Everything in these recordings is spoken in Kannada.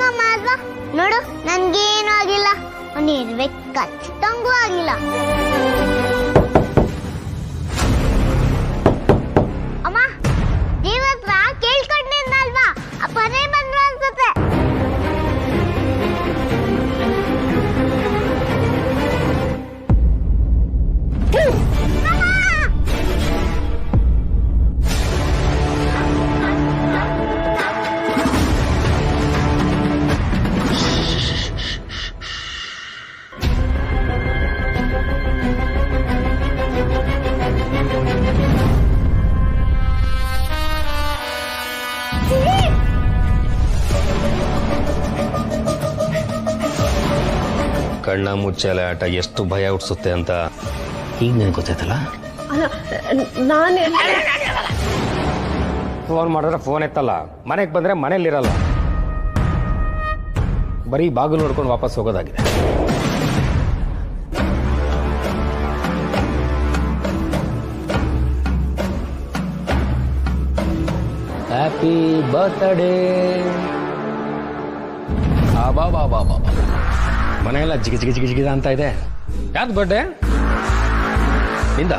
ಹೆಂಗಮ್ಮ ಅಲ್ವಾ ನೋಡು, ನನ್ಗೇನು ಆಗಿಲ್ಲ. ನೀರ್ಬೇಕು ಖಚಿತಂಗೂ ಆಗಿಲ್ಲ. ಅಮ್ಮ ದೇವತ್ರ ಕೇಳ್ಕೊಂಡ್ನಿಂದ ಅಲ್ವಾ ಅಪ್ಪನೇ ಬಂದ್ರು ಅನ್ಸುತ್ತೆ. ಕಣ್ಣ ಮುಚ್ಚಾಲೆ ಆಟ ಎಷ್ಟು ಭಯ ಹುಟ್ಟಿಸುತ್ತೆ ಅಂತ ಈಗ ನನಗೆ ಗೊತ್ತಾಯ್ತಲ್ಲ. ನಾನೇ ಫೋನ್ ಮಾಡಿದ್ರೆ ಫೋನ್ ಎತ್ತಲ್ಲ, ಮನೆಗೆ ಬಂದ್ರೆ ಮನೇಲಿರಲ್ಲ, ಬರೀ ಬಾಗಿಲು ನೋಡ್ಕೊಂಡು ವಾಪಸ್ ಹೋಗೋದಾಗಿದೆ. Happy birthday. ಬಾ ಬಾ ಬಾ ಬಾ. ಮನೆಯೆಲ್ಲ ಜಿಗಿ ಜಿಗಿ ಜಿಗಿ ಜಿಗಿದ ಅಂತ ಇದೆ. ಯಾವ್ದು ಬರ್ಡೇ ನಿಂದ?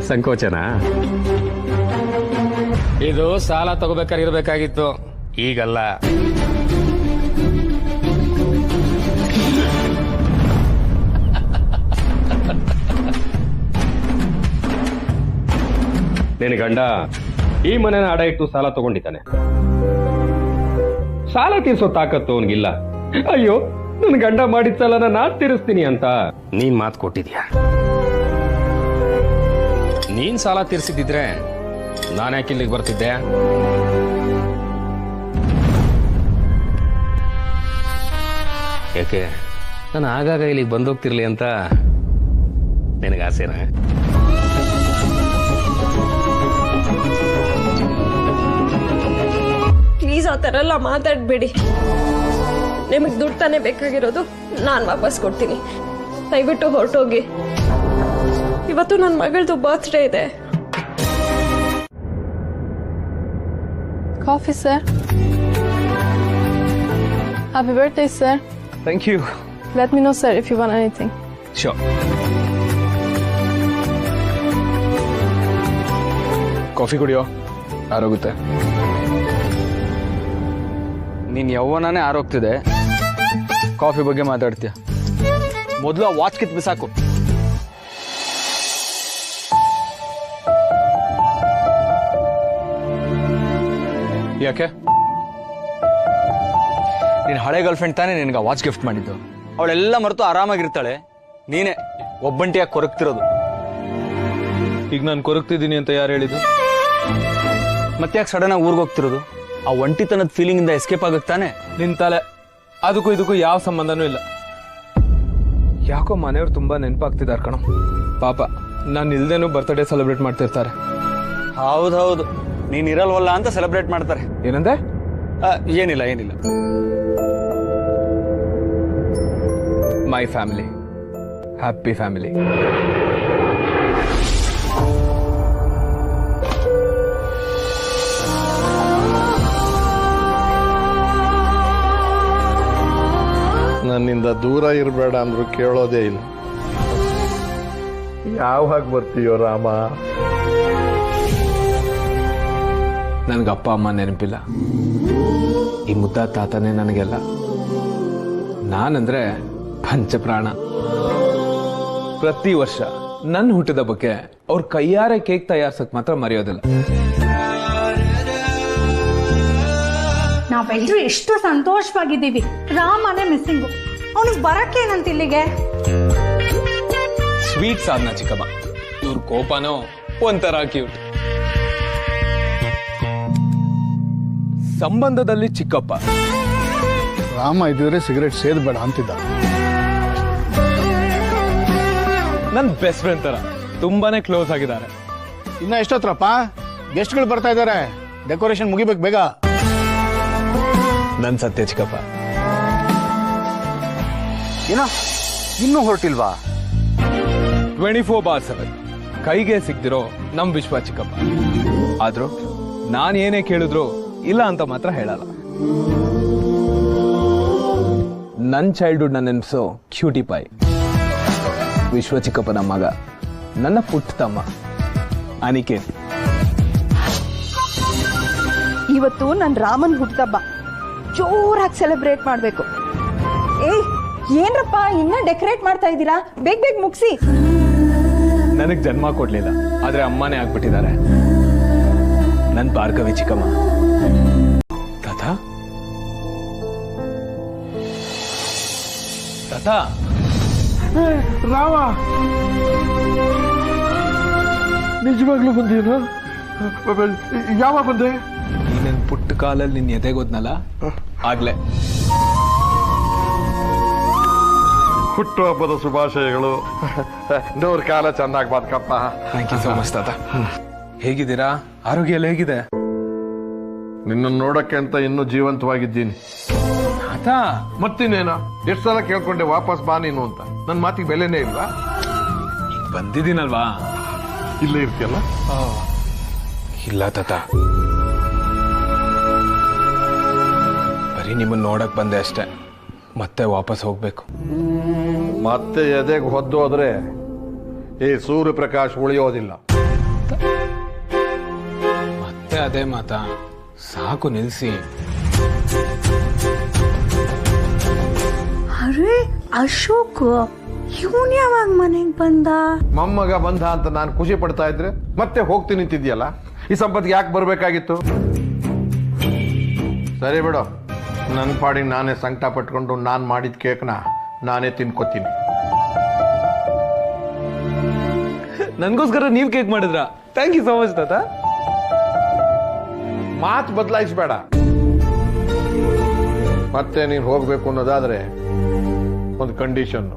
ಸಂಕೋಚನ? ಇದು ಸಾಲ ತಗೋಬೇಕಾದ್ರೆ ಇರಬೇಕಾಗಿತ್ತು, ಈಗಲ್ಲ. ನಿನ್ನ ಗಂಡ ಈ ಮನೆನ ಅಡ ಇಟ್ಟು ಸಾಲ ತಗೊಂಡಿದ್ದಾನೆ. ಸಾಲ ತೀರ್ಸೋ ತಾಕತ್ತು ಅವನಿಗಿಲ್ಲ. ಅಯ್ಯೋ, ನನ್ನ ಗಂಡ ಮಾಡಿದ ಸಾಲನ ನಾನ್ ತೀರಿಸ್ತೀನಿ ಅಂತ ನೀನ್ ಮಾತು ಕೊಟ್ಟಿದ್ಯಾ. ನೀನ್ ಸಾಲ ತೀರ್ಸಿದ್ರೆ ನಾನು ಯಾಕೆ ಇಲ್ಲಿಗೆ ಬರ್ತಿದ್ದೆ? ಯಾಕೆ ನಾನು ಆಗಾಗ ಇಲ್ಲಿಗೆ ಬಂದೋಗ್ತಿರ್ಲಿ ಅಂತ ನಿನಗೆ ಆಸೆನಾ? ಪ್ಲೀಸ್ ಆ ಥರ ಎಲ್ಲ ಮಾತಾಡಬೇಡಿ. ನಿಮಗೆ ದುಡ್ಡು ತಾನೇ ಬೇಕಾಗಿರೋದು, ನಾನು ವಾಪಸ್ ಕೊಡ್ತೀನಿ. ದಯವಿಟ್ಟು ಹೊರಟೋಗಿ. ಇವತ್ತು ನನ್ನ ಮಗಳದು ಬರ್ತ್ಡೇ ಇದೆ. Coffee, sir. Happy birthday, sir. Thank you. Let me know, sir, if you want anything. Sure. Coffee ಕುಡಿಯೋ, ಆರೋಗುತ್ತೆ. ನೀನ್ ಯೌವನನೇ ಆರೋಗ್ತಿದೆ, ಕಾಫಿ ಬಗ್ಗೆ ಮಾತಾಡ್ತೀಯ. ಮೊದಲು ಆ ವಾಚ್ ಕಿತ್ ಬಿಸಾಕು. ಯಾಕೆ? ನಿನ್ ಹಳೆ ಗರ್ಲ್ ಫ್ರೆಂಡ್ ತಾನೇ ನಿನ್ಗೆ ವಾಚ್ ಗಿಫ್ಟ್ ಮಾಡಿದ್ದು. ಅವಳೆಲ್ಲ ಮರೆತು ಆರಾಮಾಗಿರ್ತಾಳೆ, ನೀನೇ ಒಬ್ಬಂಟಿಯಾಗಿ ಕೊರಗ್ತಿರೋದು. ಈಗ ನಾನು ಕೊರಗ್ತಿದ್ದೀನಿ ಅಂತ ಯಾರು ಹೇಳಿದ್ದು? ಮತ್ತೆ ಯಾಕೆ ಸಡನ್ ಆಗಿ ಊರಿಗೆ ಹೋಗ್ತಿರೋದು? ಆ ಒಂಟಿತನದ ಫೀಲಿಂಗ್ ಇಂದ ಎಸ್ಕೇಪ್ ಆಗತ್ತಾನೆ. ನಿಂತಲೆ ಅದಕ್ಕೂ ಇದಕ್ಕೂ ಯಾವ ಸಂಬಂಧನೂ ಇಲ್ಲ. ಯಾಕೋ ಮನೆಯವ್ರು ತುಂಬಾ ನೆನಪಾಗ್ತಿದ್ದಾರೆ ಕಣೋ. ಪಾಪ ನಾನು ಇಲ್ದೇನು ಬರ್ತ್ಡೇ ಸೆಲೆಬ್ರೇಟ್ ಮಾಡ್ತಿರ್ತಾರೆ. ಹೌದೌದು, ನೀನ್ ಇರಲ್ವಲ್ಲ ಅಂತ ಸೆಲೆಬ್ರೇಟ್ ಮಾಡ್ತಾರೆ. ಏನಂದೆ? ಏನಿಲ್ಲ ಏನಿಲ್ಲ. My family, happy family. ನನ್ನಿಂದ ದೂರ ಇರಬೇಡ ಅಂದ್ರು ಕೇಳೋದೇ ಇಲ್ಲ. ಯಾವಾಗ ಬರ್ತೀಯೋ ರಾಮ? ನನ್ಗೆ ಅಪ್ಪ ಅಮ್ಮ ನೆನಪಿಲ್ಲ, ಈ ಮುದ್ದ ತಾತನೇ ನನಗೆಲ್ಲ. ನಾನಂದ್ರೆ ಪಂಚಪ್ರಾಣ. ಪ್ರತಿ ವರ್ಷ ನನ್ನ ಹುಟ್ಟಿದ ಬಗ್ಗೆ ಅವ್ರ ಕೈಯಾರೆ ಕೇಕ್ ತಯಾರ್ಸಕ್ ಮಾತ್ರ ಮರೆಯೋದಿಲ್ಲ. ನಾವೆಲ್ಲರೂ ಎಷ್ಟು ಸಂತೋಷವಾಗಿದ್ದೀವಿ. ರಾಮನೇ ಮಿಸ್ಸಿಂಗು. ಅವನಿಗೆ ಬರಕ್ಕೇನಂತ ಇಲ್ಲಿಗೆ? ಸ್ವೀಟ್ ಸಾಧನ ಚಿಕ್ಕಮ್ಮ. ಇವ್ರ ಕೋಪನೋ ಒಂಥರ ಕ್ಯೂಟ್. ಸಂಬಂಧದಲ್ಲಿ ಚಿಕ್ಕಪ್ಪ. ರಾಮ ಇದ್ದಿದ್ರೆ ಸಿಗರೇಟ್ ಸೇದಬೇಡ ಅಂತಿದ್ದ. ನನ್ನ ಬೆಸ್ಟ್ ಫ್ರೆಂಡ್ ತರ ತುಂಬಾನೇ ಕ್ಲೋಸ್ ಆಗಿದ್ದಾರೆ. ಇನ್ನ ಎಷ್ಟೊತ್ರಪ್ಪ? ಗೆಸ್ಟ್ಗಳು ಬರ್ತಾ ಇದಾರೆ, ಡೆಕೋರೇಷನ್ ಮುಗಿಬೇಕು ಬೇಗ. ನನ್ ಸತ್ಯ ಚಿಕ್ಕಪ್ಪ. ಏನೋ ಇನ್ನೂ ಹೊರಟಿಲ್ವಾ? 24/7 ಕೈಗೆ ಸಿಗ್ದಿರೋ ನಮ್ ವಿಶ್ವ ಚಿಕ್ಕಪ್ಪ. ಆದ್ರೂ ನಾನು ಏನೇ ಕೇಳಿದ್ರು ಇಲ್ಲ ಅಂತ ಮಾತ್ರ ಹೇಳಲ್ಲ. ನನ್ನ ಚೈಲ್ಡ್ಹುಡ್ ನನ್ನ ನೆನಪಿಸೋ ಕ್ಯೂಟಿ ಪಾಯ್, ವಿಶ್ವ ಚಿಕ್ಕಪ್ಪನ ಮಗ, ನನ್ನ ಪುಟ್ಟ ತಮ್ಮ ಅನಿಕೇತ್. ಇವತ್ತು ನನ್ನ ರಾಮನ್ ಹುಟ್ಟುಹಬ್ಬ ಜೋರಾಗಿ ಸೆಲೆಬ್ರೇಟ್ ಮಾಡಬೇಕು. ಏಯ್ ಏನ್ರಪ್ಪ ಇನ್ನ ಡೆಕೋರೇಟ್ ಮಾಡ್ತಾ ಇದ್ದೀರಾ? ಬೇಗ ಬೇಗ ಮುಗಿಸಿ. ನನಗೆ ಜನ್ಮ ಕೊಡ್ಲಿಲ್ಲ, ಆದ್ರೆ ಅಮ್ಮನೇ ಆಗ್ಬಿಟ್ಟಿದ್ದಾರೆ ನನ್ನ ಭಾರ್ಗವಿ ಚಿಕ್ಕಮ್ಮ. ತಾತ ತಾತ ರಾಮ, ನಿಜವಾಗ್ಲೂ ಬಂದೇನು? ಯಾವಾಗ ಬಂದೆ? ನನ್ನ ಪುಟ್ಟ ಕಾಲಲ್ಲಿ ನಿನ್ನ ಎದೆಗೋದ್ನಲ್ಲ ಆಗ್ಲೇ. ಹುಟ್ಟು ಹಬ್ಬದ ಶುಭಾಶಯಗಳು. ನೂರು ಕಾಲ ಚೆನ್ನಾಗಿ ಬದುಕಪ್ಪ. ಥ್ಯಾಂಕ್ ಯು ಸೋ ಮಚ್ ತಾತ. ಹೇಗಿದ್ದೀರಾ? ಆರೋಗ್ಯ ಎಲ್ಲ ಹೇಗಿದೆ? ನಿನ್ನನ್ನು ನೋಡಕ್ಕೆ ಅಂತ ಇನ್ನೂ ಜೀವಂತವಾಗಿದ್ದೀನಿ. ತಾತ ಮತ್ತಿನ್ನೇನು, ಎಷ್ಟು ಸಲ ಕೇಳ್ಕೊಂಡೆ ವಾಪಸ್ ಬಾ ನೀನು ಅಂತ. ನನ್ನ ಮಾತಿಗೆ ಬೆಲೆನೇ ಇಲ್ವಾ? ಬಂದಿದ್ದೀನಲ್ವಾ, ಇಲ್ಲೇ ಇರ್ತೀಯಲ್ಲ. ಇಲ್ಲ ತಾತ, ಬರೀ ನಿಮ್ಮನ್ನ ನೋಡಕ್ ಬಂದೆ ಅಷ್ಟೇ, ಮತ್ತೆ ವಾಪಸ್ ಹೋಗ್ಬೇಕು. ಮತ್ತೆ ಎದೆಗೆ ಹೊದ್ದು ಹೋದ್ರೆ ಈ ಸೂರ್ಯಪ್ರಕಾಶ್ ಉಳಿಯೋದಿಲ್ಲ. ಮತ್ತೆ ಅದೇ ಮಾತಾ, ಸಾಕು ನಿಲ್ಸಿ. ಅರೆ ಅಶೋಕ್, ಇವನ್ ಯಾವಾಗ ಮನೆಗ್ ಬಂದ? ಮೊಮ್ಮಗ ಬಂದ ಅಂತ ನಾನು ಖುಷಿ ಪಡ್ತಾ ಇದ್ರೆ ಮತ್ತೆ ಹೋಗ್ತೀನಿ ನಿಂತಿದ್ಯಲ್ಲ. ಈ ಸಂಪತ್ತಿಗೆ ಯಾಕೆ ಬರ್ಬೇಕಾಗಿತ್ತು? ಸರಿ ಬಿಡು, ನನ್ನ ಪಾಡಿಗೆ ನಾನೇ ಸಂಕಟ ಪಟ್ಕೊಂಡು ನಾನು ಮಾಡಿದ ಕೇಕ್ನ ನಾನೇ ತಿನ್ಕೋತೀನಿ. ನನ್ಗೋಸ್ಕರ ನೀವ್ ಕೇಕ್ ಮಾಡಿದ್ರ? ಥ್ಯಾಂಕ್ ಯು ಸೋ ಮಚ್ ತಾತ. ಮಾತು ಬದಲಾಯಿಸಬೇಡ. ಮತ್ತೆ ನೀನು ಹೋಗ್ಬೇಕು ಅನ್ನೋದಾದ್ರೆ ಒಂದು ಕಂಡೀಷನ್.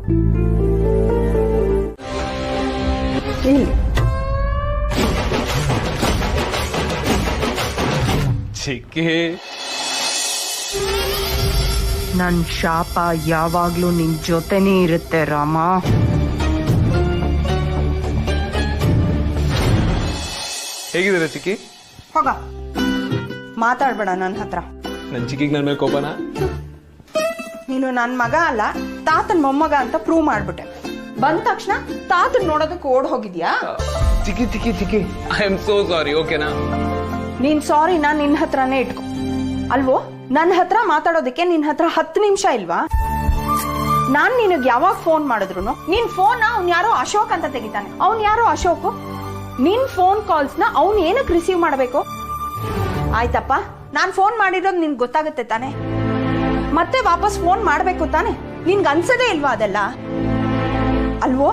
ಚಿಕ್ಕಿ, ನನ್ ಶಾಪ ಯಾವಾಗ್ಲೂ ನಿನ್ ಜೊತೆನೇ ಇರುತ್ತೆ ರಾಮ. ಹೇಗಿದ್ದೀರಾ ಚಿಕ್ಕಿ? ಹೋಗ, ಮಾತಾಡ್ಬೇಡ ನನ್ನ ಹತ್ರ. ನನ್ ಚಿಕ್ಕಿಗೆ ನನ್ನ ಮೇಲೆ ಕೋಪನ? ನೀನು ನನ್ ಮಗ ಅಲ್ಲ, ತಾತನ್ ಮೊಮ್ಮಗ ಅಂತ ಪ್ರೂವ್ ಮಾಡ್ಬಿಟ್ಟೆ. ಬಂದ ತಕ್ಷಣ ತಾತನ್ ನೋಡೋದಕ್ಕೆ ಓಡ್ ಹೋಗಿದ್ಯಾ? ಚಿಕ್ಕಿ ಚಿಕ್ಕಿ ಚಿಕ್ಕಿ, ಐ ಆಮ್ ಸೋ ಸಾರಿ, ಓಕೆನಾ? ನೀನ್ ಸಾರಿನ ನಿನ್ ಹತ್ರನೇ ಇಟ್ಕೊ. ಅಲ್ವೋ, ನನ್ನ ಹತ್ರ ಮಾತಾಡೋದಕ್ಕೆ ನಿನ್ ಹತ್ರ 10 ನಿಮಿಷ ಇಲ್ವಾ? ನಾನ್ ನಿನಗ್ ಯಾವಾಗ ಫೋನ್ ಮಾಡಿದ್ರು ನಿನ್ ಫೋನ್ ಅವ್ನ್ ಯಾರೋ ಅಶೋಕ್ ಅಂತ ತೆಗಿತಾನೆ. ಅವ್ನ್ ಯಾರೋ ಅಶೋಕ್. ನಿನ್ ಫೋನ್ ಕಾಲ್ಸ್ ನ ಅವ್ನ್ ಏನಕ್ ರಿಸೀವ್ ಮಾಡ್ಬೇಕು? ಆಯ್ತಪ್ಪ, ನಾನ್ ಫೋನ್ ಮಾಡಿರೋದು ನಿನ್ಗೆ ಗೊತ್ತಾಗುತ್ತೆ ತಾನೆ? ಮತ್ತೆ ವಾಪಸ್ ಫೋನ್ ಮಾಡ್ಬೇಕು ತಾನೆ? ನಿನ್ಗೆ ಅನ್ಸದೇ ಇಲ್ವಾ ಅದೆಲ್ಲ? ಅಲ್ವೋ,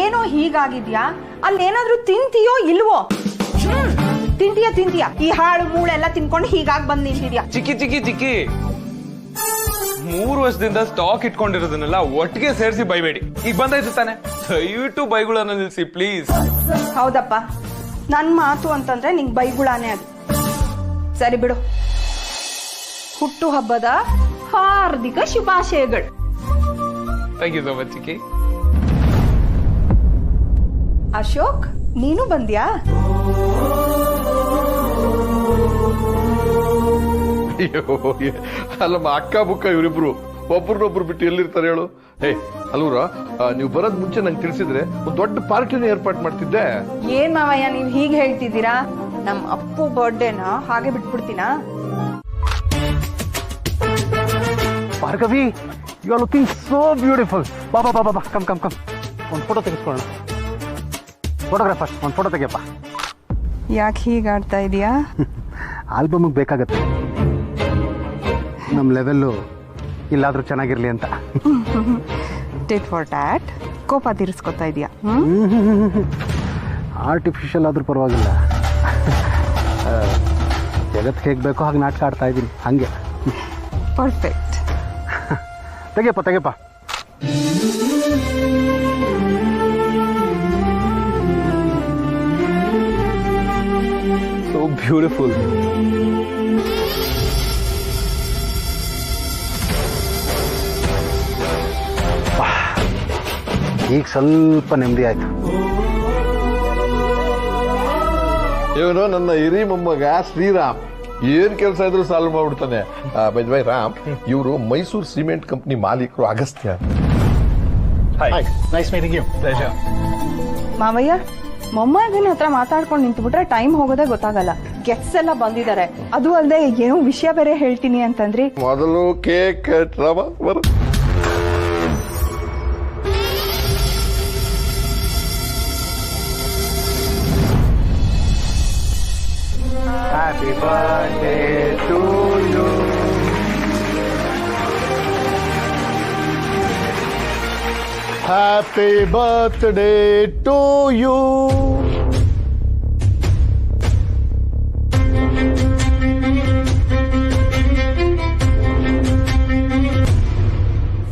ಏನೋ ಹೀಗಾಗಿದ್ಯಾ? ಅಲ್ಲೇನಾದ್ರೂ ತಿಂತೀಯೋ ಇಲ್ವೋ? ತಿಂತೀಯ ಈ ಹಾಳು ಮೂಳೆಲ್ಲ ತಿನ್ಕೊಂಡು ಹೀಗಾಗಿ ಬಂದ್ ನಿಂತಿದ್ಯಾ? ಚಿಕ್ಕಿ ಚಿಕ್ಕಿ ಚಿಕ್ಕಿ, 3 ವರ್ಷದಿಂದ ಸ್ಟಾಕ್ ಇಟ್ಕೊಂಡಿರೋದನ್ನೆಲ್ಲ ಒಟ್ಟಿಗೆ ಸೇರಿಸಿ ಬೈಬೇಡಿ. ಈಗ ಬಂದಾಯ್ತು ತಾನೆ, ದಯವಿಟ್ಟು ಬೈಗುಳನ್ನ ನಿಲ್ಸಿ ಪ್ಲೀಸ್. ಹೌದಪ್ಪ, ನನ್ ಮಾತು ಅಂತಂದ್ರೆ ನಿಂಗ್ ಬೈಗುಳಾನೇ ಅದು. ಸರಿ ಬಿಡು, ಹುಟ್ಟು ಹಬ್ಬದ ಹಾರ್ದಿಕ ಶುಭಾಶಯಗಳು. ಥ್ಯಾಂಕ್ ಯು ಸೋ ಮಚ್ ಚಿಕ್ಕಿ. ಅಶೋಕ್, ನೀನು ಬಂದ್ಯಾ? ಅಲ್ಲಮ್ಮ, ಅಕ್ಕ ಬುಕ್ಕ ಇವರಿಬ್ರು ಒಬ್ರನ್ನೊಬ್ರು ಬಿಟ್ಟು ಎಲ್ಲಿರ್ತಾರೆ ಹೇಳು? ಅಲ್ವರ, ನೀವು ಬರೋದ್ ಮುಂಚೆ ನಂಗೆ ತಿಳಿಸಿದ್ರೆ ಒಂದು ದೊಡ್ಡ ಪಾರ್ಟಿನ ಏರ್ಪಾಟ್ ಮಾಡ್ತಿದ್ದೆ. ಏನ್ ಮಾವಯ್ಯ ನೀವ್ ಹೀಗೆ ಹೇಳ್ತಿದ್ದೀರಾ? ನಮ್ ಅಪ್ಪು ಬರ್ಡೇನ ಹಾಗೆ ಬಿಟ್ಬಿಡ್ತೀನಾ? Bhargavi, you are looking so beautiful. ಬಾಬಾ ಬಾಬಾ ಬಾ, ಕಮ್ ಕಮ್ ಕಮ್, ಒಂದು ಫೋಟೋ ತೆಗೆಸ್ಕೊಳ್ಳೋಣ. ಫೋಟೋಗ್ರಾಫರ್, ಒಂದು ಫೋಟೋ ತೆಗಿಯಪ್ಪ. ಯಾಕೆ ಹೀಗಾಡ್ತಾ ಇದೀಯಾ? ಆಲ್ಬಮ್ಗೆ ಬೇಕಾಗತ್ತೆ, ನಮ್ಮ ಲೆವೆಲ್ಲು ಇಲ್ಲಾದ್ರೂ ಚೆನ್ನಾಗಿರ್ಲಿ ಅಂತ. ಟಿಟ್ ಫಾರ್ ಟ್ಯಾಟ್, ಕೋಪ ತೀರಿಸ್ಕೊತಾ ಇದೀಯಾ? ಆರ್ಟಿಫಿಷಿಯಲ್ ಆದ್ರೂ ಪರವಾಗಿಲ್ಲ, ಜಗತ್ತು ಹೇಗೆ ಬೇಕೋ ಹಾಗೆ ನಾಟಕ ಆಡ್ತಾ ಇದ್ದೀನಿ, ಹಂಗೆ. ಪರ್ಫೆಕ್ಟ್. ತೆಗಿಯಪ್ಪ ತೆಗಿಯಪ್ಪ. So beautiful. ಈಗ ಸ್ವಲ್ಪ ನೆಮ್ಮದಿ ಆಯ್ತು. ಇವನು ನನ್ನ ಹಿರಿ ಮೊಮ್ಮಗ ಶ್ರೀರಾಮ್. ಏನ್ ಕೆಲಸ ಇದ್ರು ಸಾಲ್ವ್ ಮಾಡ್ಬಿಡ್ತಾನೆ. ಬೈ ರಾಮ್, ಇವರು ಮೈಸೂರು ಸಿಮೆಂಟ್ ಕಂಪ್ನಿ ಮಾಲೀಕರು ಅಗಸ್ತ್ಯ. Nice meeting you. ಮಾವಯ್ಯ, ಮೊಮ್ಮಗನ ಹತ್ರ ಮಾತಾಡ್ಕೊಂಡು ನಿಂತ್ಬಿಟ್ರೆ ಟೈಮ್ ಹೋಗೋದೇ ಗೊತ್ತಾಗಲ್ಲ. ಗೆಟ್ಸ್ ಎಲ್ಲ ಬಂದಿದ್ದಾರೆ. ಅದು ಅಲ್ಲದೆ ಏನೋ ವಿಷಯ ಬೇರೆ ಹೇಳ್ತೀನಿ ಅಂತಂದ್ರಿ. ಮೊದಲು ಕೇಕ್ ಕಟ್ ರಾಮ ಬರ. Happy birthday to you. Happy birthday to you.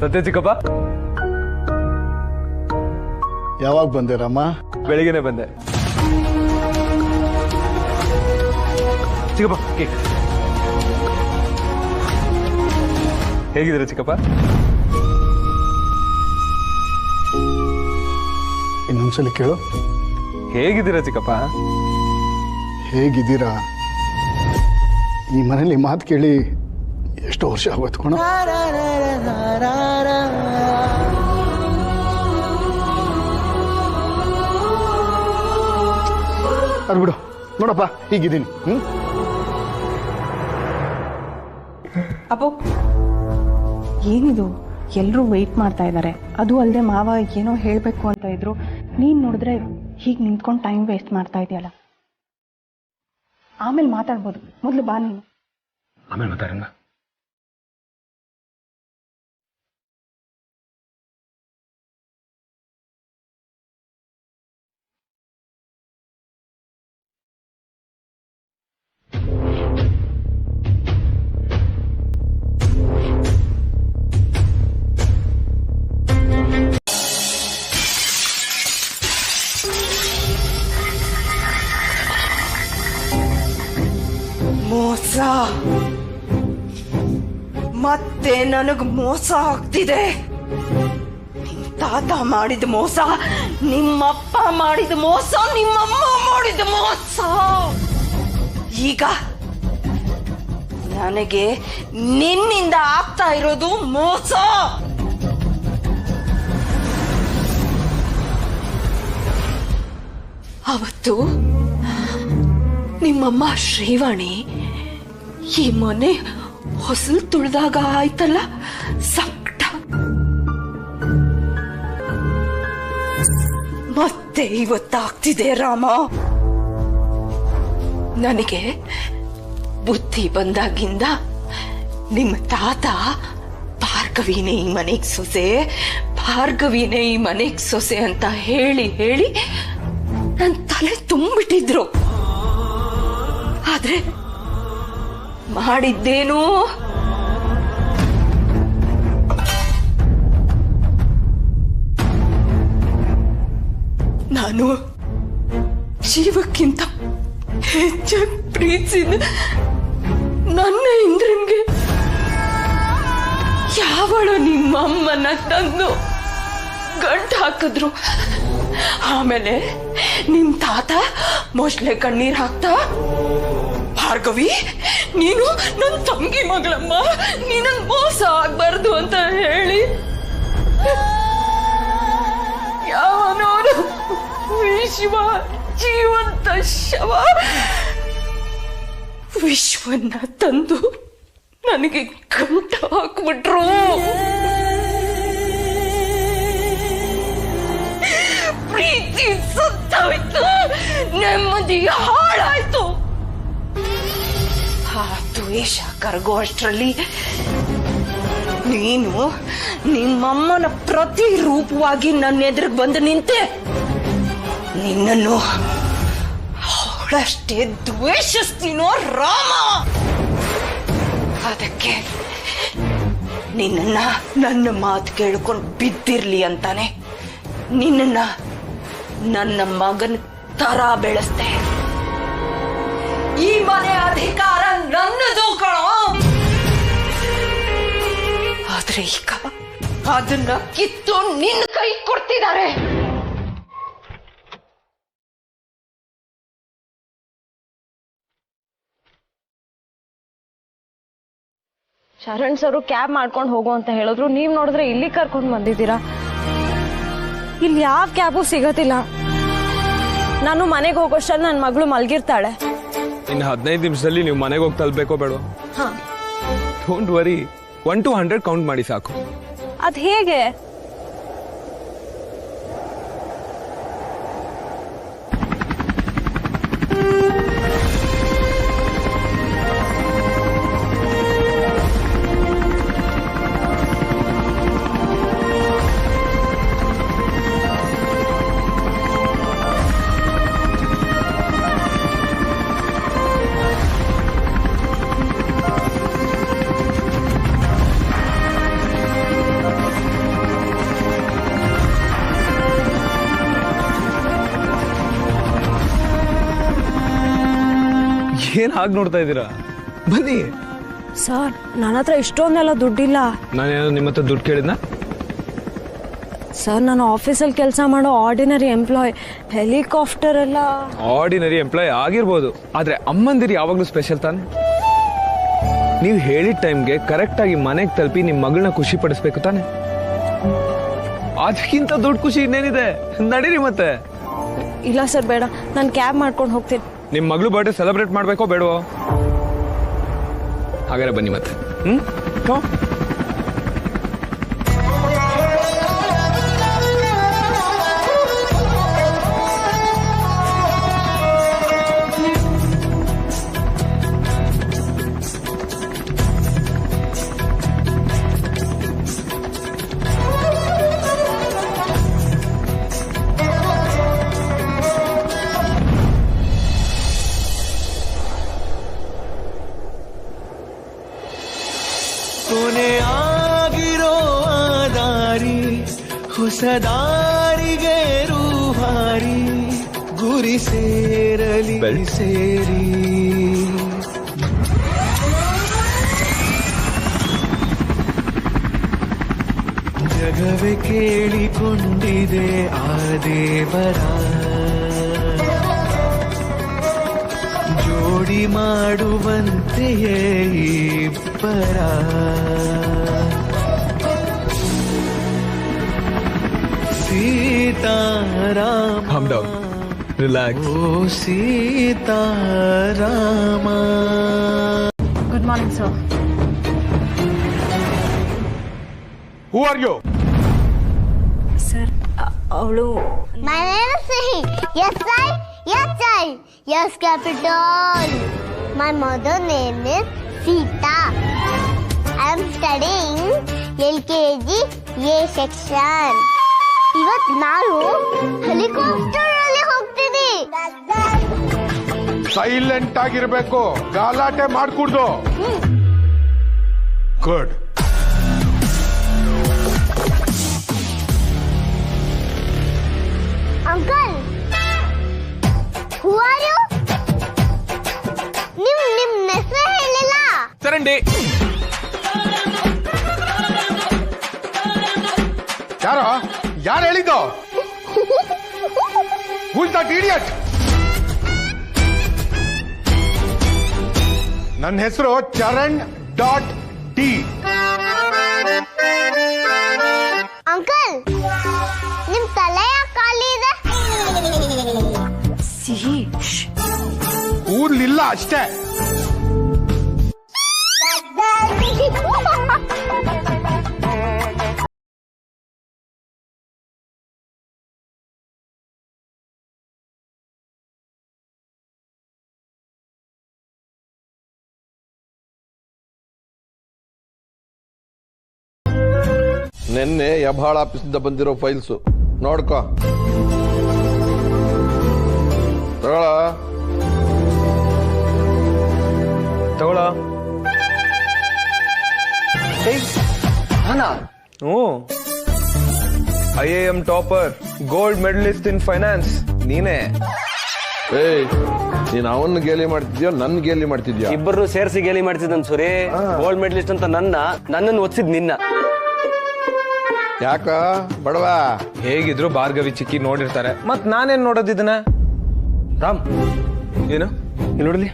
ಸತ್ಯ ಚಿಕ್ಕಪ್ಪ, ಯಾವಾಗ ಬಂದೆ ರಾಮ? ಬೆಳಿಗ್ಗೆನೆ ಬಂದೆ. ಚಿಕ್ಕಪ್ಪ ಕೇಕ್. ಹೇಗಿದ್ದೀರಾ ಚಿಕ್ಕಪ್ಪ? ಇನ್ನೊಂದ್ಸಲಿ ಕೇಳು. ಹೇಗಿದ್ದೀರಾ ಚಿಕ್ಕಪ್ಪ? ಹೇಗಿದ್ದೀರಾ? ಈ ಮನೇಲಿ ಮಾತು ಕೇಳಿ ಎಷ್ಟು ವರ್ಷ ಆಗೋಯ್ತು ಕಣ. ಅದು ಬಿಡು, ನೋಡಪ್ಪ ಹೀಗಿದ್ದೀನಿ. ಅಪ್ಪು, ಏನಿದು? ಎಲ್ರೂ ವೆಯ್ಟ್ ಮಾಡ್ತಾ ಇದ್ದಾರೆ. ಅದು ಅಲ್ಲದೆ ಮಾವ ಏನೋ ಹೇಳ್ಬೇಕು ಅಂತ ಇದ್ರು. ನೀನ್ ನೋಡಿದ್ರೆ ಹೀಗೆ ನಿಂತ್ಕೊಂಡು ಟೈಮ್ ವೇಸ್ಟ್ ಮಾಡ್ತಾ ಇದೆಯಲ್ಲ. ಆಮೇಲೆ ಮಾತಾಡ್ಬೋದು, ಮೊದಲು ಬಾ ನೀನು. ಆಮೇಲೆ ಮಾತಾಡೋಣ. ಮೋಸ, ಮತ್ತೆ ನನಗ್ ಮೋಸ ಆಗ್ತಿದೆ. ನಿಮ್ ತಾತ ಮಾಡಿದ ಮೋಸ, ನಿಮ್ಮಪ್ಪ ಮಾಡಿದ ಮೋಸ, ನಿಮ್ಮಮ್ಮ ಮಾಡಿದ ಮೋಸ. ಈಗ ನನಗೆ ನಿನ್ನಿಂದ ಆಗ್ತಾ ಇರೋದು ಮೋಸ. ಅವತ್ತು ನಿಮ್ಮಮ್ಮ ಶ್ರೀವಾಣಿ ಈ ಮನೆ ಹೊಸಲು ತುಳಿದಾಗ ಆಯ್ತಲ್ಲ ಸಂಕಟ, ಮತ್ತೆ ಇವತ್ತಾಗ್ತಿದೆ ರಾಮ. ನನಗೆ ಬುದ್ಧಿ ಬಂದಾಗಿಂದ ನಿಮ್ಮ ತಾತ ಭಾರ್ಗವಿನೇ ಈ ಮನೆಗ್ ಸೊಸೆ, ಭಾರ್ಗವಿನೇ ಈ ಮನೆಗ್ ಸೊಸೆ ಅಂತ ಹೇಳಿ ಹೇಳಿ ನನ್ ತಲೆ ತುಂಬಿಟ್ಟಿದ್ರು. ಆದ್ರೆ ಮಾಡಿದ್ದೇನು? ನಾನು ಜೀವಕ್ಕಿಂತ ಹೆಚ್ಚಾಗಿ ಪ್ರೀತಿಸಿದ ನನ್ನ ಇಂದ್ರನ್ಗೆ ಯಾವಳು ನಿಮ್ಮಮ್ಮನ ತಂದು ಗಂಟು ಹಾಕಿದ್ರು. ಆಮೇಲೆ ನಿಮ್ ತಾತ ಮೊಸಳೆ ಕಣ್ಣೀರ್ ಹಾಕ್ತಾ, ಭಾರ್ಗವಿ ನೀನು ನನ್ನ ತಂಗಿ ಮಗಳಮ್ಮ, ನೀನನ್ ಮೋಸ ಆಗ್ಬಾರ್ದು ಅಂತ ಹೇಳಿ ಯಾವನೋನು ವಿಶ್ವ ಜೀವಂತ ಶವ ವಿಶ್ವನ್ನ ತಂದು ನನಗೆ ಗಂಟು ಹಾಕ್ಬಿಟ್ರು. ಪ್ರೀತಿ ಸುತ್ತೋಯ್ತು, ನೆಮ್ಮದಿ ಹಾಳಾಯ್ತು. ಆ ದ್ವೇಷ ಕರಗೋ ಅಷ್ಟರಲ್ಲಿ ನೀನು ನಿಮ್ಮಮ್ಮನ ಪ್ರತಿರೂಪವಾಗಿ ನನ್ನ ಎದುರಿಗೆ ಬಂದು ನಿಂತೆ. ನಿನ್ನನ್ನು ಅವಳಷ್ಟೇ ದ್ವೇಷಿಸ್ತೀನೋ ರಾಮ. ಅದಕ್ಕೆ ನಿನ್ನ ನನ್ನ ಮಾತು ಕೇಳ್ಕೊಂಡು ಬಿದ್ದಿರ್ಲಿ ಅಂತಾನೆ ನಿನ್ನ ನನ್ನ ಮಗನ ತರ ಬೆಳೆಸ್ದೆ. ಈ ಮನೆ ಅಧಿಕಾರ ನನ್ನದು ಕಣೋ. ಆದ್ರೆ ಈಗ ಅದನ್ನ ಕಿತ್ತು ನಿನ್ನ ಕೈ ಕೊಡ್ತಿದ್ದಾರೆ. ಶರಣ್ ಸರು ಕ್ಯಾಬ್ ಮಾಡ್ಕೊಂಡು ಹೋಗು ಅಂತ ಹೇಳಿದ್ರು, ನೀವ್ ನೋಡಿದ್ರೆ ಇಲ್ಲಿ ಕರ್ಕೊಂಡು ಬಂದಿದ್ದೀರಾ. ಇಲ್ಲಿ ಯಾವ ಕ್ಯಾಬು ಸಿಗತ್ತಿಲ್ಲ. ನಾನು ಮನೆಗೆ ಹೋಗೋಷ್ಟಲ್ಲಿ ನನ್ನ ಮಗಳು ಮಲ್ಗಿರ್ತಾಳೆ. ಇನ್ನು 15 ನಿಮಿಷದಲ್ಲಿ ನೀವು ಮನೆಗೆ ಹೋಗಿ ತಲುಪಬೇಕೋ ಬೇಡ? ಡೋಂಟ್ ವರಿ, 1 to 100 ಕೌಂಟ್ ಮಾಡಿ ಸಾಕು. ಅದ್ ಹೇಗೆ? ಏನ್ ಹಾಗೆ ನೋಡ್ತಾ ಇದ್ದೀರಾ? ಬನ್ನಿ. ಸರ್, ನನ್ನ ಹತ್ರ ಇಷ್ಟೊಂದೆಲ್ಲ ದುಡ್ಡಿಲ್ಲ. ನಾನೇನೋ ನಿಮ್ಮ ಹತ್ರ ದುಡ್ಡು ಕೇಳಿದ್ನ? ಸರ್, ನಾನು ಆಫೀಸಲ್ಲಿ ಕೆಲಸ ಮಾಡೋ ಆರ್ಡಿನರಿ ಎಂಪ್ಲಾಯ್. ಹೆಲಿಕಾಪ್ಟರ್ ಎಲ್ಲ. ಆರ್ಡಿನರಿ ಎಂಪ್ಲಾಯ್ ಆಗಿರ್ಬೋದು, ಆದ್ರೆ ಅಮ್ಮಂದಿರು ಯಾವಾಗ್ಲೂ ಸ್ಪೆಷಲ್ ತಾನೆ. ನೀವು ಹೇಳಿದ ಟೈಮ್ಗೆ ಕರೆಕ್ಟ್ ಆಗಿ ಮನೆಗೆ ತಲುಪಿ ನಿಮ್ ಮಗಳನ್ನ ಖುಷಿ ಪಡಿಸ್ಬೇಕು ತಾನೆ. ಅದಕ್ಕಿಂತ ದೊಡ್ಡ ಖುಷಿ ಇನ್ನೇನಿದೆ? ನಡೀರಿ ಮತ್ತೆ. ಇಲ್ಲ ಸರ್, ಬೇಡ. ನಾನು ಕ್ಯಾಬ್ ಮಾಡ್ಕೊಂಡು ಹೋಗ್ತೀನಿ. ನಿಮ್ ಮಗಳು ಬರ್ಡೇ ಸೆಲೆಬ್ರೇಟ್ ಮಾಡ್ಬೇಕೋ ಬೇಡವೋ? ಹಾಗಾದ್ರೆ ಬನ್ನಿ ಮತ್ತೆ. ಕೊನೆ ಆಗಿರೋ ದಾರಿ ಹೊಸ ದಾರಿಗೆ ರೂಹಾರಿ ಗುರಿ ಸೇರಲಿ ಸೇರಿ ಜಗವೇ ಕೇಳಿಕೊಂಡಿದೆ ಆ ದೇವರ ಜೋಡಿ ಮಾಡುವಂತೆಯೇ ಇಬ್ಬರ ಸೀತಾರಾಮ. Calm down. Relax. ಓ Sitarama. Good morning sir. Who are you? Sir, ಅವಳು My name is Sihi. Yes, I. Yes, I. Yes, capital. My mother name is Sita. I am studying LKG A section. ಇವತ್ತು ನಾನು ಹೆಲಿಕಾಪ್ಟರ್ ಅಲ್ಲಿ ಹೋಗ್ತೀನಿ. ಸೈಲೆಂಟ್ ಆಗಿರ್ಬೇಕು, ಗಲಾಟೆ ಮಾಡ್ಕೂಡ್ದು. Good. Uncle, who are you? ನಿಮ್ ಹೆಸರು ಹೇಳಿಲ್ಲ. ಚರಂಡಿ. ಯಾರು ಹೇಳಿದ್ದು? Who's that idiot? ನನ್ನ ಹೆಸರು ಚರಣ್ .D. ಅಂಕಲ್, ನಿಮ್ ತಲೆ ಯಾಕೆ ಖಾಲಿ ಇದೆ? ಸಿಹಿ. ಕೂದಲಿಲ್ಲ ಅಷ್ಟೇ. ನಿನ್ನೆ ಯಬಾಳ್ ಆಫೀಸಿಂದ ಬಂದಿರೋ ಫೈಲ್ಸು ನೋಡ್ಕೋ. ತಗೊಳ. IIM ಟಾಪರ್, ಗೋಲ್ಡ್ ಮೆಡಲಿಸ್ಟ್ ಇನ್ ಫೈನಾನ್ಸ್ ನೀನೇ. ಏಯ್, ನೀನ್ ಅವನ್ನ ಗೇಲಿ ಮಾಡ್ತಿದ್ಯೋ ನನ್ ಗೇಲಿ ಮಾಡ್ತಿದ್ಯಾ? ಇಬ್ಬರು ಸೇರಿಸಿ ಗೇಲಿ ಮಾಡ್ತಿದ್ದ ಸುರೇ. ಗೋಲ್ಡ್ ಮೆಡಲಿಸ್ಟ್ ಅಂತ ನನ್ನನ್ನು ಒತ್ಸಿದ್ ನಿನ್ನ. ಯಾಕ ಬಡವಾ? ಹೇಗಿದ್ರು ಭಾರ್ಗವಿ ಚಿಕ್ಕಿ ನೋಡಿರ್ತಾರೆ, ಮತ್ ನಾನೇನ್ ನೋಡೋದಿದನ? ರಾಮ್, ಏನು ಇಲ್ಲಿ ನೋಡಲಿ,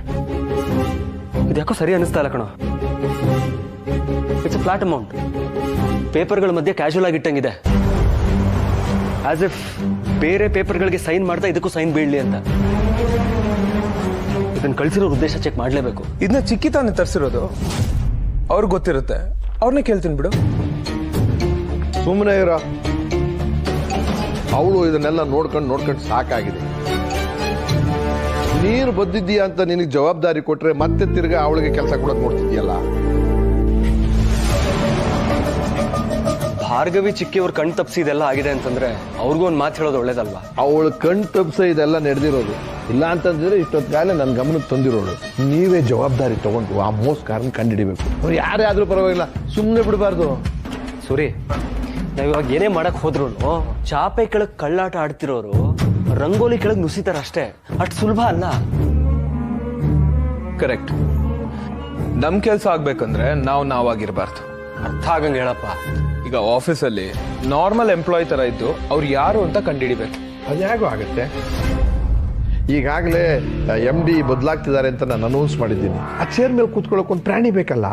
ಇದ್ಯಾಕೋ ಸರಿ ಅನಿಸ್ತಾ ಇಲ್ಲ ಕಣೋ. It's a flat amount. ಪೇಪರ್ಗಳ ಮಧ್ಯೆ ಕ್ಯಾಶುವಲ್ ಆಗಿ ಇಟ್ಟಂಗಿದೆ, ಆಸ್ ಇಫ್ ಬೇರೆ ಪೇಪರ್ಗಳಿಗೆ ಸೈನ್ ಮಾಡ್ತಾ ಇದಕ್ಕೂ ಸೈನ್ ಬೀಳಲಿ ಅಂತ. ಇದನ್ನ ಕಳ್ಸಿರೋ ಉದ್ದೇಶ ಚೆಕ್ ಮಾಡಲೇಬೇಕು. ಇದನ್ನ ಚಿಕ್ಕಿ ತಾನೇ ತರಿಸಿರೋದು, ಅವ್ರಿಗೆ ಗೊತ್ತಿರುತ್ತೆ, ಅವ್ರನ್ನೇ ಕೇಳ್ತೀನಿ ಬಿಡು. ಸುಮ್ಮನೆ ಇರ, ಅವಳು ಇದನ್ನೆಲ್ಲ ನೋಡ್ಕೊಂಡು ಸಾಕಾಗಿದೆ. ನೀರು ಬದ್ದಿದ್ದೀಯಾ ಅಂತ ನಿನಗೆ ಜವಾಬ್ದಾರಿ ಕೊಟ್ರೆ ಮತ್ತೆ ತಿರ್ಗಾ ಅವಳಿಗೆ ಕೆಲಸ ಕೊಡೋದು ನೋಡ್ತಿದ್ಯಲ್ಲ. ಭಾರ್ಗವಿ ಚಿಕ್ಕಿ ಅವ್ರ ಕಣ್ ತಪ್ಪಿಸಿ ಇದೆಲ್ಲ ಆಗಿದೆ ಅಂತಂದ್ರೆ ಅವ್ರಿಗೂ ಒಂದು ಮಾತು ಹೇಳೋದು ಒಳ್ಳೇದಲ್ವಾ? ಅವಳು ಕಣ್ ತಪ್ಪಿಸ ಇದೆಲ್ಲ ನಡೆದಿರೋದು. ಇಲ್ಲ ಅಂತಂದ್ರೆ ಇಷ್ಟೊತ್ತಿಗಾಗಲೇ ನನ್ನ ಗಮನಕ್ಕೆ ತಂದಿರೋಳು. ನೀವೇ ಜವಾಬ್ದಾರಿ ತಗೊಂಡು ಆ ಮೋಸ್ಕಾರನ ಕಂಡುಹಿಡಿಬೇಕು. ಅವ್ರು ಯಾರೇ ಆದ್ರೂ ಪರವಾಗಿಲ್ಲ, ಸುಮ್ಮನೆ ಬಿಡಬಾರ್ದು. ಸೂರಿ, ನಾವ್ ಇವಾಗ ಏನೇ ಮಾಡಕ್ ಹೋದ್ರು ಚಾಪೆ ಕೆಳಗ್ ಕಳ್ಳಾಟ ಆಡ್ತಿರೋರು ರಂಗೋಲಿ ಕೆಳಗ್ ನುಸಿತಾರ ಅಷ್ಟೇ, ಅಷ್ಟು ಸುಲಭ ಅಲ್ಲ. ಕರೆಕ್ಟ್. ನಮ್ ಕೆಲ್ಸ ಆಗ್ಬೇಕಂದ್ರೆ ನಾವಾಗಿರ್ಬಾರ್ದು. ಅರ್ಥ ಆಗಂಗ್ ಹೇಳಪ್ಪ. ಈಗ ಆಫೀಸಲ್ಲಿ ನಾರ್ಮಲ್ ಎಂಪ್ಲಾಯ್ ತರ ಇದ್ದು ಅವ್ರು ಯಾರು ಅಂತ ಕಂಡುಹಿಡಿಬೇಕು. ಅದ್ಯಾಗೋ ಆಗತ್ತೆ. ಈಗಾಗಲೇ MD ಬದಲಾಗ್ತಿದ್ದಾರೆ ಅಂತ ನಾನು ಅನೌನ್ಸ್ ಮಾಡಿದ್ದೀನಿ. ಆ ಚೇರ್ ಮೇಲೆ ಕೂತ್ಕೊಳ್ಳೋಕೆ ಒಂದು ಪ್ರಾಣಿ ಬೇಕಲ್ಲ.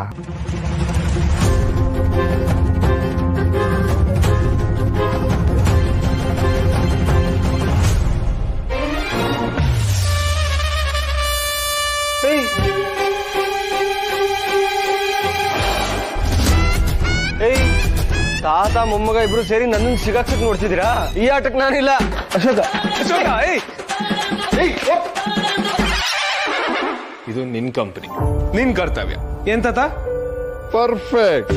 ತಾತ ಮೊಮ್ಮಗ ಇಬ್ರು ಸೇರಿ ನನ್ನನ್ನು ಸಿಗಾಕ್ಸಕ್ ನೋಡ್ತಿದ್ದೀರಾ? ಈ ಆಟಕ್ಕೆ ನಾನಿಲ್ಲ. ಅಶೋಕ, ಇದು ನಿನ್ ಕಂಪನಿ, ನಿನ್ ಕರ್ತವ್ಯ. ಏನ್ ತಾತ? ಪರ್ಫೆಕ್ಟ್.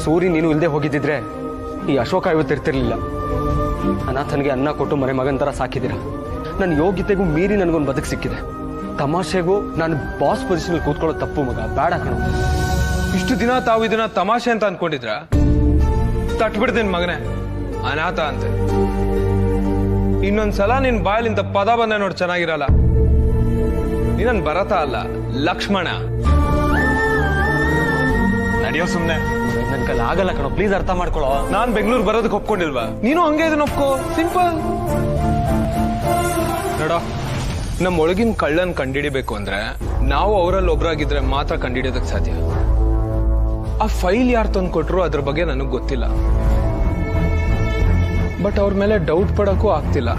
ಸೂರಿ ನೀನು ಇಲ್ಲದೆ ಹೋಗಿದ್ದಿದ್ರೆ ಈ ಅಶೋಕ ಇವತ್ತಿರ್ತಿರ್ಲಿಲ್ಲ. ಅನಾಥನಿಗೆ ಅನ್ನ ಕೊಟ್ಟು ಮನೆ ಮಗನ್ ತರ ಸಾಕಿದ್ದೀರಾ. ನನ್ನ ಯೋಗ್ಯತೆಗೂ ಮೀರಿ ನನಗೊಂದು ಬದುಕು ಸಿಕ್ಕಿದೆ. ತಮಾಷೆಗೂ ನಾನು ಬಾಸ್ ಪೊಸಿಷನ್ ಕೂತ್ಕೊಳ್ಳೋ ತಪ್ಪು ಮಗ, ಬೇಡ ಕಣೋ. ಇಷ್ಟು ದಿನ ತಾವು ಇದನ್ನ ತಮಾಷೆ ಅಂತ ಅನ್ಕೊಂಡಿದ್ರ? ತಟ್ಬಿಡ್ತೇನೆ ಮಗನೇ, ಅನಾಥ ಅಂತೆ. ಇನ್ನೊಂದ್ಸಲ ನಿನ್ ಬಾಯಲಿಂದ ಪದ ಬಂದ ನೋಡಿ ಚೆನ್ನಾಗಿರಲ್ಲ. ನೀನನ್ ಭರತ ಅಲ್ಲ, ಲಕ್ಷ್ಮಣ. ನಡೆಯೋ ಸುಮ್ನೆ. ನನ್ ಕೈಲಿ ಆಗಲ್ಲ ಕಣೋ, ಪ್ಲೀಸ್ ಅರ್ಥ ಮಾಡ್ಕೊಳ್ಳೋ. ನಾನ್ ಬೆಂಗಳೂರು ಬರೋದಕ್ಕೆ ಒಪ್ಕೊಂಡಿಲ್ವಾ? ನೀನು ಹಂಗೆ ಇದನ್ನ ಒಪ್ಕೋ, ಸಿಂಪಲ್. ನೋಡೋ, ನಮ್ಮ ಒಳಗಿನ ಕಳ್ಳನ್ ಕಂಡಿಡಿಬೇಕು ಅಂದ್ರೆ ನಾವು ಅವರಲ್ಲಿ ಒಬ್ರಾಗಿದ್ರೆ ಮಾತ್ರ ಕಂಡಿಡಿಯೋದಕ್ಕೆ ಸಾಧ್ಯ. ಆ ಫೈಲ್ ಯಾರು ತಂದು ಕೊಟ್ರು ಅದ್ರ ಬಗ್ಗೆ ನನಗೆ ಗೊತ್ತಿಲ್ಲ, ಬಟ್ ಅವ್ರ ಮೇಲೆ ಡೌಟ್ ಪಡಕ್ಕೂ ಆಗ್ತಿಲ್ಲ.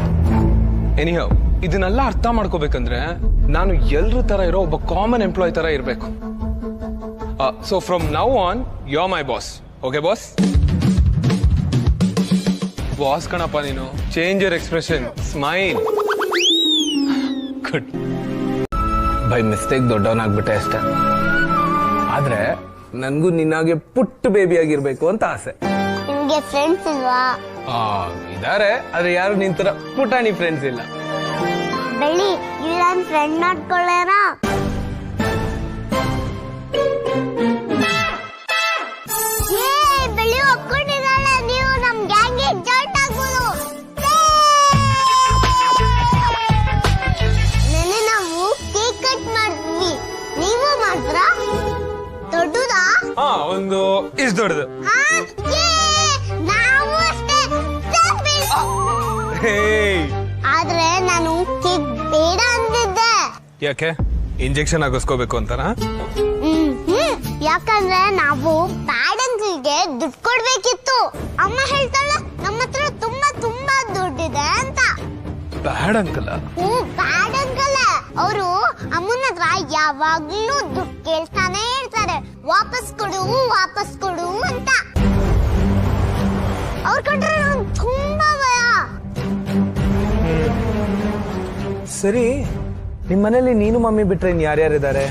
ಎನಿಹೌ, ಇದನ್ನೆಲ್ಲ ಅರ್ಥ ಮಾಡ್ಕೋಬೇಕಂದ್ರೆ ನಾನು ಎಲ್ರ ತರ ಇರೋ ಒಬ್ಬ ಕಾಮನ್ ಎಂಪ್ಲಾಯ್ ತರ ಇರ್ಬೇಕು. So from now on you are my boss. Okay boss? Boss ಕಣಪ್ಪ ನೀನು. Change your expression, smile. Good. By mistake ದೊಡ್ಡವನಾಗ್ಬಿಟ್ಟೆ ಅಷ್ಟೇ. ಆದ್ರೆ ನನ್ಗೂ ನಿನ್ನಾಗೆ ಪುಟ್ಟ ಬೇಬಿ ಆಗಿರ್ಬೇಕು ಅಂತ ಆಸೆ. ನಿಮ್ಗೆ ಫ್ರೆಂಡ್ಸ್ ಇಲ್ವಾ? ಇದಾರೆ, ಆದ್ರೆ ಯಾರು ನಿನ್ ತರ ಪುಟಾಣಿ ಫ್ರೆಂಡ್ಸ್ ಇಲ್ಲ. ಬೆಳಿ ಇಲ್ಲ ಫ್ರೆಂಡ್ ಮಾಡ್ಕೊಳ್ಳೋಣ. ಬೆಳಿ ಒಪ್ಕೊಂಡಿರಲ್ಲ, ನೀವು ನಮ್ ಗ್ಯಾಂಗ್ಗೆ ಜಾಯಿಂಟ್ ಆಗ್ಬೋದು. ನೆನ್ನೆ ನಾವು ಕೇಕ್ ಕಟ್ ಮಾಡಿದ್ವಿ, ನೀವು ಮಾತ್ರ ದೊಡ್ಡದಾ? ಒಂದು ಇಷ್ಟು ದೊಡ್ಡದು. ನಾವು ಅಷ್ಟೇ. ಆದ್ರೆ ನಾನು ಕೇಕ್ ಬೇಡ ಅಂದಿದ್ದೆ. ಯಾಕೆ? ಇಂಜೆಕ್ಷನ್ ಹಾಕಿಸ್ಕೋಬೇಕು ಅಂತನಾ? ಯಾಕಂದ್ರೆ ನಾವು ಪ್ಯಾರೆಂಟ್ಸ್ಗೆ ದುಡ್ಡು ಕೊಡ್ಬೇಕಿತ್ತು. ಅಮ್ಮ ಹೇಳ್ತಾಳೆ ನಮ್ಮ ಹತ್ರ ತುಂಬಾ ತುಂಬಾ ದುಡ್ಡಿದೆ ಅಂತ. ಬ್ಯಾಡ್ ಅಂಕಲ್. ಬ್ಯಾಡ್ ಅಂಕಲ್. ಅವರು ಅಮ್ಮನ ಹತ್ರ ಯಾವಾಗ್ಲೂ ದುಡ್ಡು ಕೇಳ್ತಾನೆ ಇರ್ತಾರೆ, ವಾಪಸ್ ಕೊಡು ವಾಪಸ್ ಕೊಡು ಅಂತ. ಅವ್ರ ಕಂಡ್ರೆ ನಂಗೆ ತುಂಬಾ ಭಯ. ಸರಿ, ನಿಮ್ ಮನೇಲಿ ನೀನು ಮಮ್ಮಿ ಬಿಟ್ರೆ ಇನ್ ಯಾರ್ಯಾರಿದ್ದಾರೆ?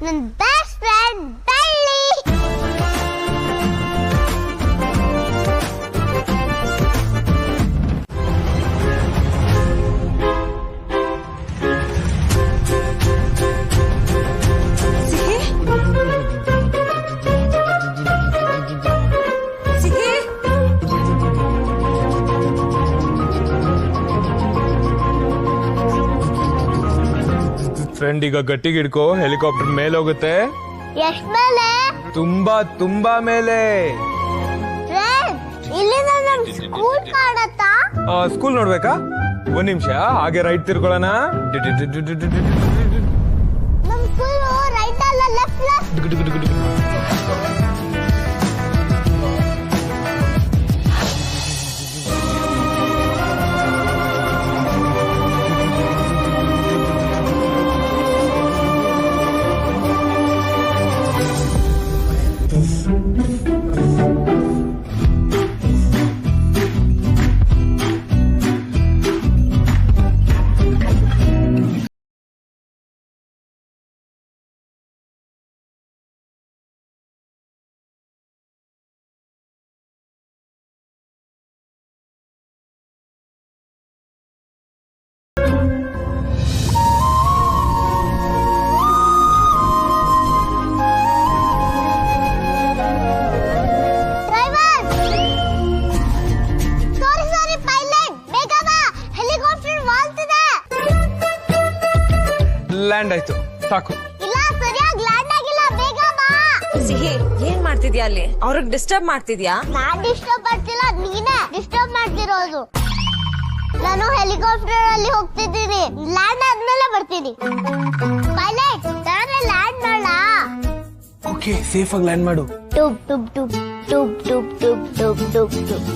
ನನ್ನ ಬೆಸ್ಟ್ ಫ್ರೆಂಡ್ ಬೆಳ್ಳಿ. ಫ್ರೆಂಡ್ ಈಗ ಗಟ್ಟಿಗೆ ಹಿಡ್ಕೋ, ಹೆಲಿಕಾಪ್ಟರ್ ಮೇಲೆ ಹೋಗುತ್ತೆ. ಎಷ್ಟ್ ಮೇಲೆ? ತುಂಬಾ ತುಂಬಾ ಮೇಲೆ. ಇಲ್ಲಿಂದ ನಮ್ ಸ್ಕೂಲ್ ಕಾಣತ್ತಾ? ಸ್ಕೂಲ್ ನೋಡ್ಬೇಕಾ? ಒಂದ್ ನಿಮಿಷ ಹಾಗೆ ರೈಟ್ ತಿರ್ಕೊಳ್ಳೋಣ. ನಮ್ ಸ್ಕೂಲ್ ರೈಟ್ ಅಲ್ಲ ಲೆಫ್ಟ್ ಲೆಫ್ಟ್. ಲ್ಯಾಂಡ್ ಆಯ್ತು ಸಾಕು. ಇಲ್ಲ ಸರಿಯಾಗಿ ಲ್ಯಾಂಡ್ ಆಗಿಲ್ಲ, ಬೇಗ ಬಾ. ಸಿಹಿ ಏನ್ ಮಾಡ್ತಿದ್ಯಾ ಅಲ್ಲಿ? ಅವ್ರಿಗೆ ಡಿಸ್ಟರ್ಬ್ ಮಾಡ್ತಿದ್ಯಾ? ನಾನ್ ಡಿಸ್ಟರ್ಬ್ ಮಾಡ್ತಿಲ್ಲ, ನೀನೇ ಡಿಸ್ಟರ್ಬ್ ಮಾಡ್ತಿರೋದು. ನಾನು ಹೆಲಿಕಾಪ್ಟರ್ ಅಲ್ಲಿ ಹೋಗ್ತಿದ್ದೀನಿ, ಲ್ಯಾಂಡ್ ಆದ್ಮೇಲೆ ಬರ್ತೀನಿ. ಪೈಲಟ್ ನಾನು ಲ್ಯಾಂಡ್ ಮಾಡ. ಓಕೆ, ಸೇಫ್ ಆಗಿ ಲ್ಯಾಂಡ್ ಮಾಡು. ಟುಬ್ ಟುಬ್ ಟುಬ್ ಟುಬ್ ಟುಬ್ ಟುಬ್ ಟುಬ್ ಟುಬ್ ಟುಬ್.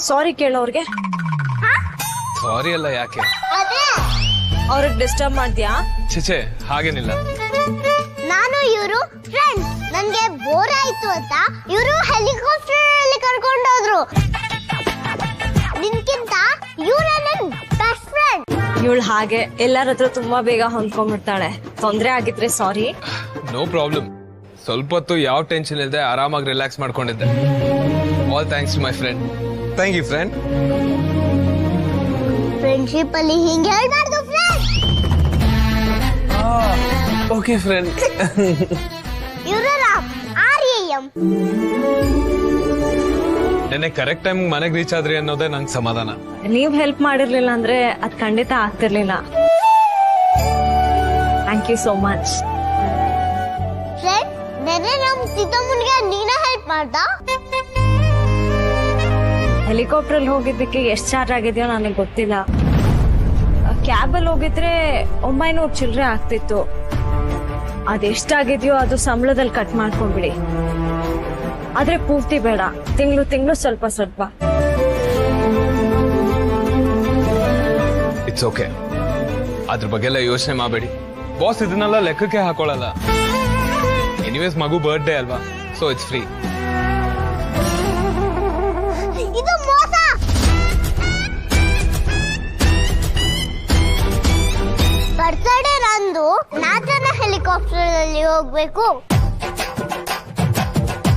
ಸಾರಿ ಕೇಳೋರ್ಗೆ. ಸಾರಿ ಅಲ್ಲ, ಯಾಕೆ? ಅದೇ ಅವ್ರಿಗೆ ಡಿಸ್ಟರ್ಬ್ ಮಾಡ್ತೀಯಾ? ಛೆ ಹಾಗೇನಿಲ್ಲ. ನಾನು ಇವರು ಫ್ರೆಂಡ್ಸ್. ನನ್ಗೆ ಬೋರ್ ಆಯ್ತು ಅಂತ ಇವರು ಹೆಲಿಕಾಪ್ಟರ್ ಅಲ್ಲಿ ಕರ್ಕೊಂಡೋದ್ರು. ನಿನ್ಕಿಂತ ಇವ್ರ ನನ್ ಬೆಸ್ಟ್ ಫ್ರೆಂಡ್. ಇವಳು ಹಾಗೆ ಎಲ್ಲರ ಹತ್ರ ತುಂಬಾ ಬೇಗ ಹೊಂದ್ಕೊಂಡ್ಬಿಡ್ತಾಳೆ. ತೊಂದ್ರೆ ಆಗಿದ್ರೆ ಸಾರಿ. No problem. ಸ್ವಲ್ಪ ಹೊತ್ತು ಯಾವ ಟೆನ್ಷನ್ ಇಲ್ಲದೆ ಆರಾಮಾಗಿ ರಿಲ್ಯಾಕ್ಸ್ ಮಾಡ್ಕೊಂಡಿದ್ದೆ. All thanks to my friend. Thank you friend. Friendship ಅಲ್ಲಿ ಹಿಂಗೆ ಹೇಳ್ಬಾರ್ದು ಫ್ರೆಂಡ್. Okay friend. ಇವರು RAM. ನೆನ್ನೆ ಕರೆಕ್ಟ್ ಟೈಮ್ ಮನೆಗೆ ರೀಚ್ ಆದ್ರಿ ಅನ್ನೋದೇ ನಂಗೆ ಸಮಾಧಾನ. ನೀವ್ ಹೆಲ್ಪ್ ಮಾಡಿರ್ಲಿಲ್ಲ ಅಂದ್ರೆ ಅದ್ ಖಂಡಿತ ಆಗ್ತಿರ್ಲಿಲ್ಲ. Thank you so much. Friend, ನೆನ್ನೆ ನಮ್ ಸಿದ್ದಮ್ಮನ್ಗೆ ನೀನೇ ಹೆಲ್ಪ್ ಮಾಡ್ದ. ಹೆಲಿಕಾಪ್ಟರ್ ಅಲ್ಲಿ ಹೋಗಿದ್ದಕ್ಕೆ ಎಷ್ಟು ಚಾರ್ಜ್ ಆಗಿದೆಯೋ ನನಗೆ ಗೊತ್ತಿಲ್ಲ. ಕ್ಯಾಬ್ ಅಲ್ಲಿ ಹೋಗಿದ್ರೆ 900 ಚಿಲ್ಲರೆ ಆಗ್ತಿತ್ತು. ಅದೆಷ್ಟಾಗಿದೆಯೋ ಅದು ಸಂಬಳದಲ್ಲಿ ಕಟ್ ಮಾಡ್ಕೊಂಡ್ಬಿಡಿ. ಆದ್ರೆ ಪೂರ್ತಿ ಬೇಡ, ತಿಂಗಳು ಸ್ವಲ್ಪ ಸ್ವಲ್ಪ. ಇಟ್ಸ್ ಓಕೆ, ಅದ್ರ ಬಗ್ಗೆ ಎಲ್ಲ ಯೋಚನೆ ಮಾಡಬೇಡಿ. ಬಾಸ್ ಇದನ್ನೆಲ್ಲ ಲೆಕ್ಕಕ್ಕೆ ಹಾಕೊಳ್ಳಲ್ಲ. ಎನಿವೇಸ್ ಮಗು ಬರ್ತ್ಡೇ ಅಲ್ವಾ, ಸೊ ಇಟ್ಸ್ ಫ್ರೀ. ಇದು ಮೋಸ. ಬರ್ತಡೇ ನಂದು, ನಾತನ ಹೆಲಿಕಾಪ್ಟರ್ ಅಲ್ಲಿ ಹೋಗ್ಬೇಕು.